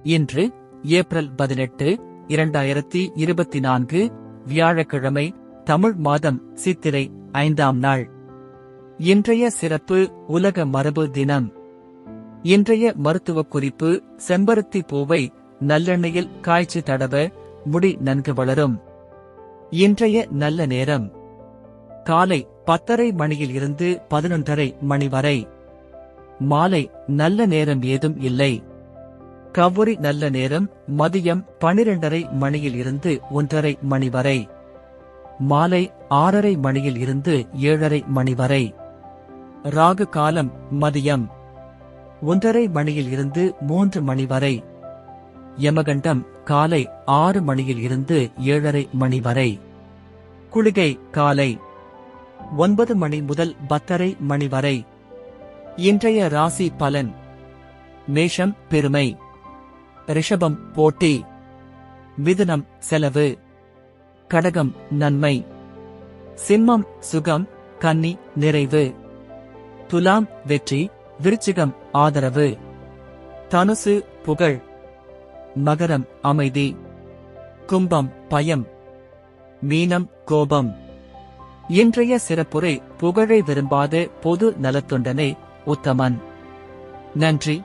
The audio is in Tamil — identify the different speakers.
Speaker 1: இன்று ஏப்ரல் 18, 2024 வியாழக்கிழமை, தமிழ் மாதம் சித்திரை 5ஆம் நாள். இன்றைய சிறப்பு உலக மரபு தினம். இன்றைய மருத்துவ குறிப்பு: செம்பருத்தி பூவை நல்லெண்ணெயில் காய்ச்சி தடவ முடி நன்கு வளரும். இன்றைய நல்ல நேரம்: காலை 10:30 மணியில் இருந்து 11:30 மணி வரை. மாலை நல்ல நேரம் ஏதும் இல்லை. கவுரி நல்ல நேரம் மதியம் 12:30 மணியில் இருந்து 1:30 மணி வரை. மாலை 6:30 மணியில் இருந்து 7:30 மணி வரை. ராகு காலம் மதியம் 1:30 மணியில் இருந்து 3 மணி வரை. யமகண்டம் காலை 6 மணியில் இருந்து 7:30 மணி வரை. குளிகை காலை 9 மணி முதல் 10:30 மணி வரை. இன்றைய ராசி பலன்: மேஷம் பெருமை, ரிஷபம் போட்டி, மிதுனம் செலவு, கடகம் நன்மை, சிம்மம் சுகம், கன்னி நிறைவு, துலாம் வெற்றி, விருச்சிகம் ஆதரவு, தனுசு புகழ், மகரம் அமைதி, கும்பம் பயம், மீனம் கோபம். இன்றைய சிறப்புரை: புகழை விரும்பாத பொது நலத்தொண்டனே உத்தமன். நன்றி.